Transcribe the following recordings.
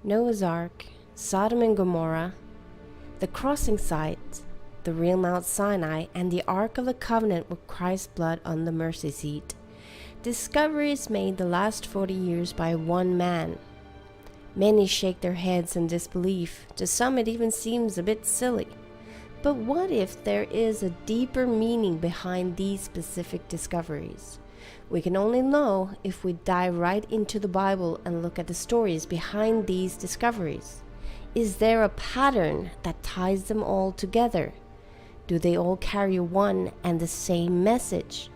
Noah's Ark, Sodom and Gomorrah, the crossing site, the real Mount Sinai, and the Ark of the Covenant with Christ's blood on the mercy seat. Discoveries made the last 40 years by one man. Many shake their heads in disbelief. To some it even seems a bit silly. But what if there is a deeper meaning behind these specific discoveries? We can only know if we dive right into the Bible and look at the stories behind these discoveries. Is there a pattern that ties them all together? Do they all carry one and the same message?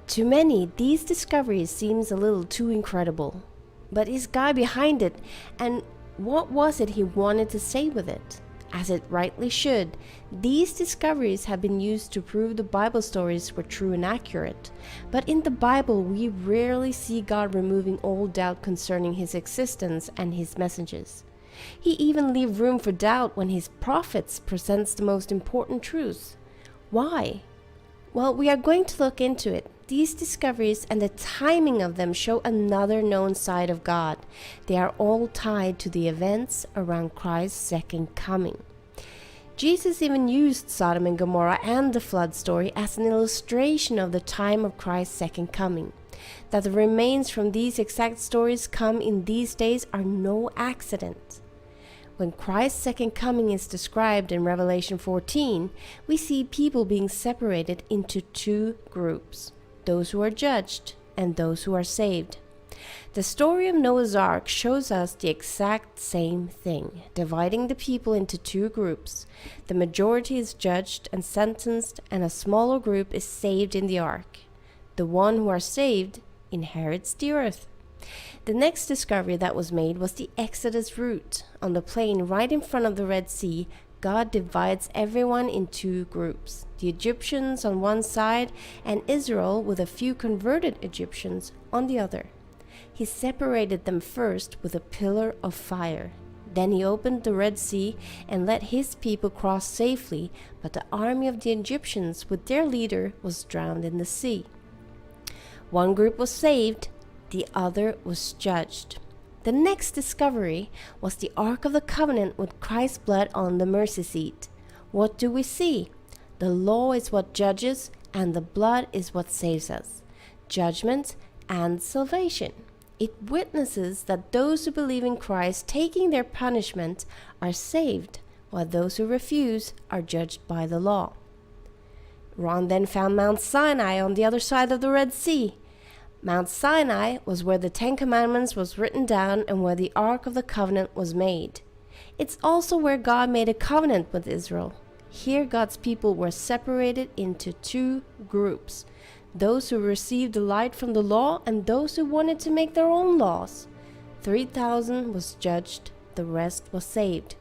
To many, these discoveries seems a little too incredible. But is God behind it? And what was it he wanted to say with it? As it rightly should, these discoveries have been used to prove the Bible stories were true and accurate. But in the Bible, we rarely see God removing all doubt concerning his existence and his messages. He even leaves room for doubt when his prophets presents the most important truths. Why? Well, we are going to look into it. These discoveries and the timing of them show another known side of God. They are all tied to the events around Christ's second coming. Jesus even used Sodom and Gomorrah and the flood story as an illustration of the time of Christ's second coming. That the remains from these exact stories come in these days are no accident. When Christ's second coming is described in Revelation 14, we see people being separated into two groups. Those who are judged and those who are saved. The story of Noah's Ark shows us the exact same thing, dividing the people into two groups. The majority is judged and sentenced, and a smaller group is saved in the ark. The one who are saved inherits the earth. The next discovery that was made was the Exodus route. On the plain right in front of the Red Sea, God divides everyone in two groups, the Egyptians on one side and Israel with a few converted Egyptians on the other. He separated them first with a pillar of fire. Then he opened the Red Sea and let his people cross safely, but the army of the Egyptians with their leader was drowned in the sea. One group was saved, the other was judged. The next discovery was the Ark of the Covenant with Christ's blood on the mercy seat. What do we see? The law is what judges, and the blood is what saves us. Judgment and salvation. It witnesses that those who believe in Christ taking their punishment are saved, while those who refuse are judged by the law. Ron then found Mount Sinai on the other side of the Red Sea. Mount Sinai was where the Ten Commandments was written down and where the Ark of the Covenant was made. It's also where God made a covenant with Israel. Here God's people were separated into two groups, those who received the light from the law and those who wanted to make their own laws. 3,000 was judged, the rest was saved.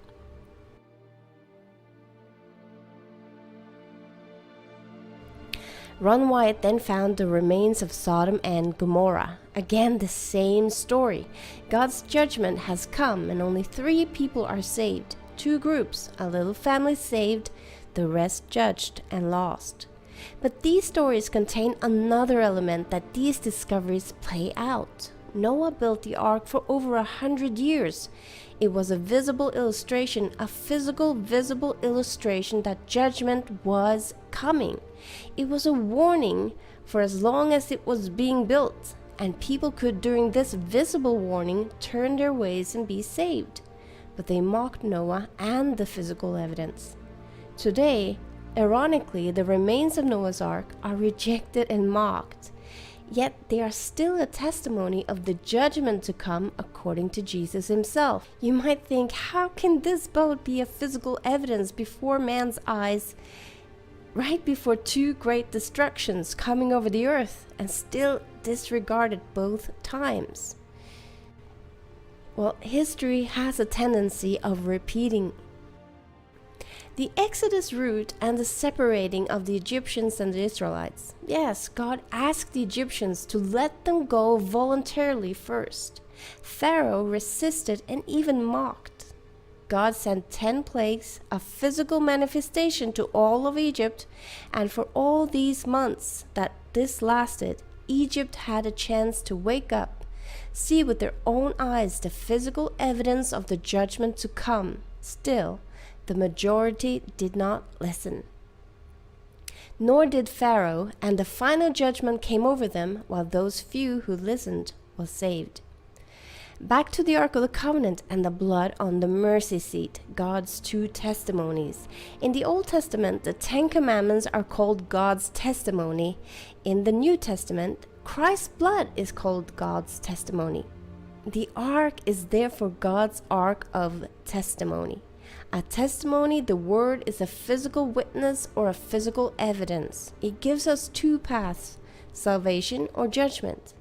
Ron Wyatt then found the remains of Sodom and Gomorrah. Again, the same story. God's judgment has come and only 3 people are saved. 2 groups, a little family saved, the rest judged and lost. But these stories contain another element that these discoveries play out. Noah built the ark for over 100 years. It was a visible illustration, a physical, visible illustration that judgment was coming. It was a warning for as long as it was being built, and people could, during this visible warning, turn their ways and be saved. But they mocked Noah and the physical evidence. Today, ironically, the remains of Noah's Ark are rejected and mocked. Yet they are still a testimony of the judgment to come according to Jesus himself. You might think, how can this boat be a physical evidence before man's eyes, right before 2 great destructions coming over the earth, and still disregarded both times? Well, history has a tendency of repeating. The Exodus route and the separating of the Egyptians and the Israelites. Yes, God asked the Egyptians to let them go voluntarily first. Pharaoh resisted and even mocked. God sent 10 plagues, a physical manifestation to all of Egypt, and for all these months that this lasted, Egypt had a chance to wake up, see with their own eyes the physical evidence of the judgment to come. Still, the majority did not listen. Nor did Pharaoh, and the final judgment came over them, while those few who listened were saved. Back to the Ark of the Covenant and the blood on the mercy seat, God's two testimonies. In the Old Testament, the Ten Commandments are called God's testimony. In the New Testament, Christ's blood is called God's testimony. The Ark is therefore God's Ark of testimony. A testimony, the word, is a physical witness or a physical evidence. It gives us two paths, salvation or judgment.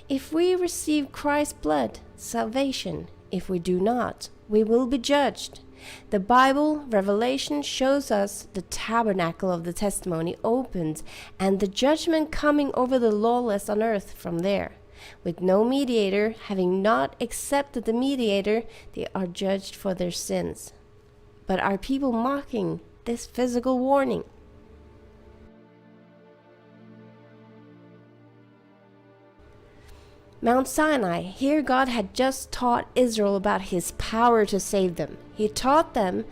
If we receive Christ's blood, salvation. If we do not, we will be judged. The Bible, Revelation, shows us the tabernacle of the testimony opened and the judgment coming over the lawless on earth from there. With no mediator, having not accepted the mediator, they are judged for their sins. But are people mocking this physical warning? Mount Sinai, here God had just taught Israel about his power to save them. He taught them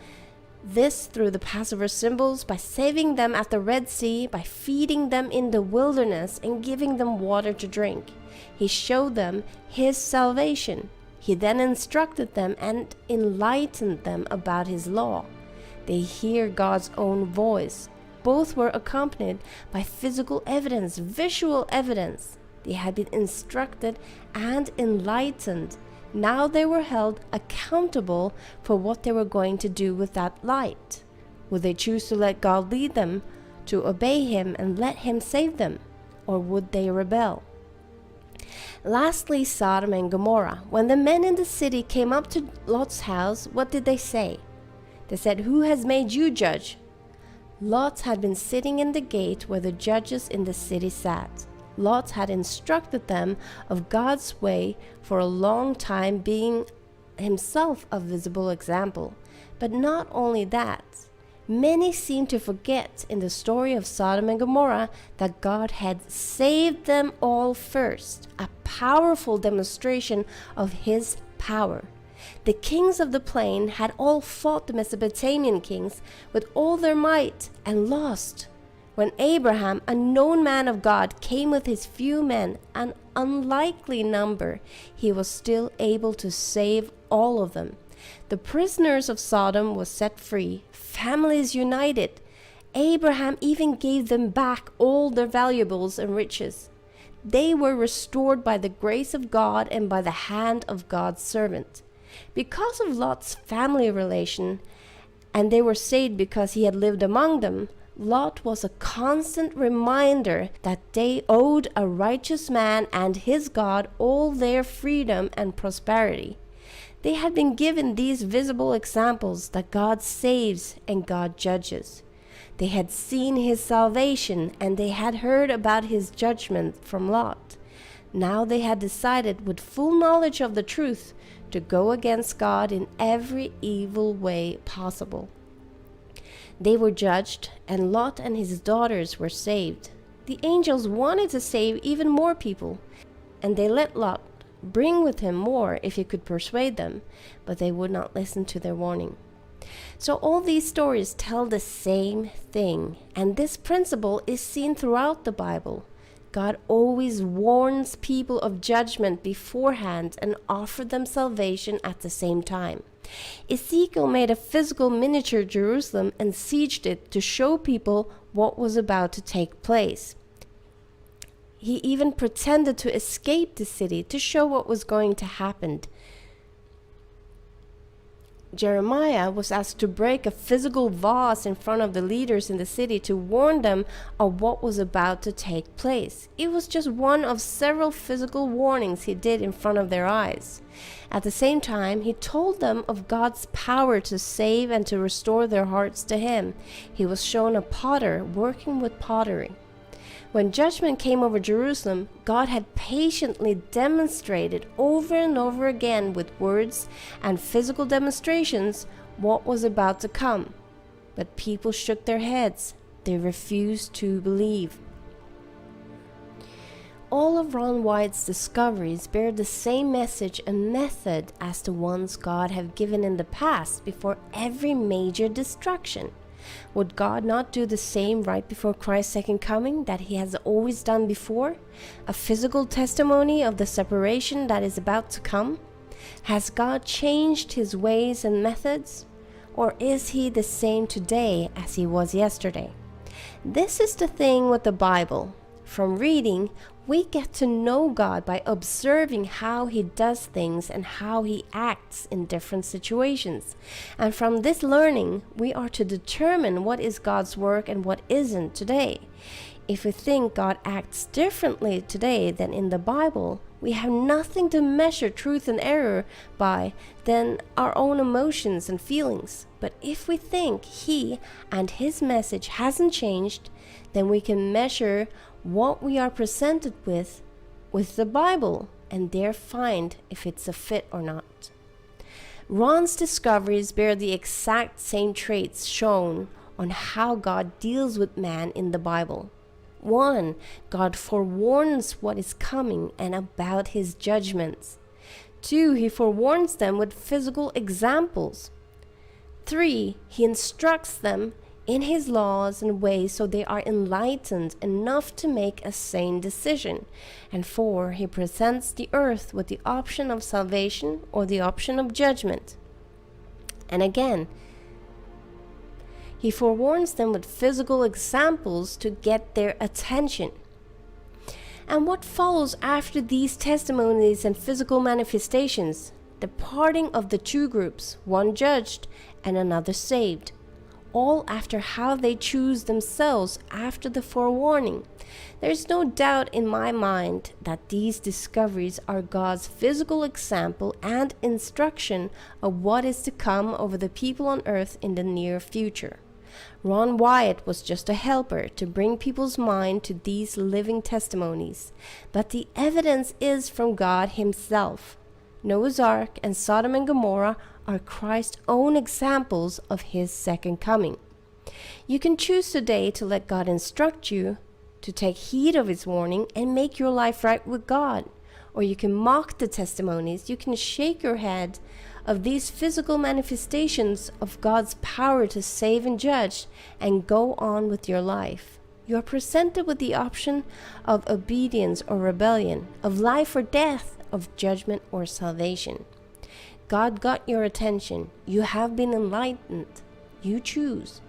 this through the Passover symbols, by saving them at the Red Sea, by feeding them in the wilderness and giving them water to drink. He showed them his salvation. He then instructed them and enlightened them about his law. They hear God's own voice. Both were accompanied by physical evidence, visual evidence. They had been instructed and enlightened. Now they were held accountable for what they were going to do with that light. Would they choose to let God lead them, to obey him and let him save them? Or would they rebel? Lastly, Sodom and Gomorrah. When the men in the city came up to Lot's house, what did they say? They said, "Who has made you judge?" Lot had been sitting in the gate where the judges in the city sat. Lot had instructed them of God's way for a long time, being himself a visible example. But not only that, many seem to forget in the story of Sodom and Gomorrah that God had saved them all first, a powerful demonstration of his power. The kings of the plain had all fought the Mesopotamian kings with all their might and lost. When Abraham, a known man of God, came with his few men, an unlikely number, he was still able to save all of them. The prisoners of Sodom were set free, families united. Abraham even gave them back all their valuables and riches. They were restored by the grace of God and by the hand of God's servant. Because of Lot's family relation, and they were saved because he had lived among them, Lot was a constant reminder that they owed a righteous man and his God all their freedom and prosperity. They had been given these visible examples that God saves and God judges. They had seen his salvation and they had heard about his judgment from Lot. Now they had decided, with full knowledge of the truth, to go against God in every evil way possible. They were judged, and Lot and his daughters were saved. The angels wanted to save even more people, and they let Lot bring with him more if he could persuade them, but they would not listen to their warning. So all these stories tell the same thing, and this principle is seen throughout the Bible. God always warns people of judgment beforehand and offers them salvation at the same time. Ezekiel made a physical miniature Jerusalem and sieged it to show people what was about to take place. He even pretended to escape the city to show what was going to happen. Jeremiah was asked to break a physical vase in front of the leaders in the city to warn them of what was about to take place. It was just one of several physical warnings he did in front of their eyes. At the same time, he told them of God's power to save and to restore their hearts to him. He was shown a potter working with pottery. When judgment came over Jerusalem, God had patiently demonstrated over and over again with words and physical demonstrations what was about to come. But people shook their heads. They refused to believe. all of Ron Wyatt's discoveries bear the same message and method as the ones God have given in the past before every major destruction. Would God not do the same right before Christ's second coming that he has always done before? A physical testimony of the separation that is about to come? Has God changed his ways and methods? Or is he the same today as he was yesterday? This is the thing with the Bible. From reading, we get to know God by observing how he does things and how he acts in different situations. And from this learning, we are to determine what is God's work and what isn't today. If we think God acts differently today than in the Bible, we have nothing to measure truth and error by than our own emotions and feelings. But if we think he and his message hasn't changed, then we can measure what we are presented with the Bible and there find if it's a fit or not. Ron's discoveries bear the exact same traits shown on how God deals with man in the Bible. 1. God forewarns what is coming and about his judgments. 2. He forewarns them with physical examples. 3. He instructs them in his laws and ways so they are enlightened enough to make a sane decision. And 4. He presents the earth with the option of salvation or the option of judgment. And again, he forewarns them with physical examples to get their attention. And what follows after these testimonies and physical manifestations? The parting of the two groups, one judged and another saved. All after how they choose themselves after the forewarning. There is no doubt in my mind that these discoveries are God's physical example and instruction of what is to come over the people on earth in the near future. Ron Wyatt was just a helper to bring people's mind to these living testimonies, but the evidence is from God himself. Noah's Ark and Sodom and Gomorrah are Christ's own examples of his second coming. You can choose today to let God instruct you, to take heed of his warning and make your life right with God. Or you can mock the testimonies, you can shake your head of these physical manifestations of God's power to save and judge and go on with your life. You are presented with the option of obedience or rebellion, of life or death, of judgment or salvation. God got your attention. You have been enlightened. You choose.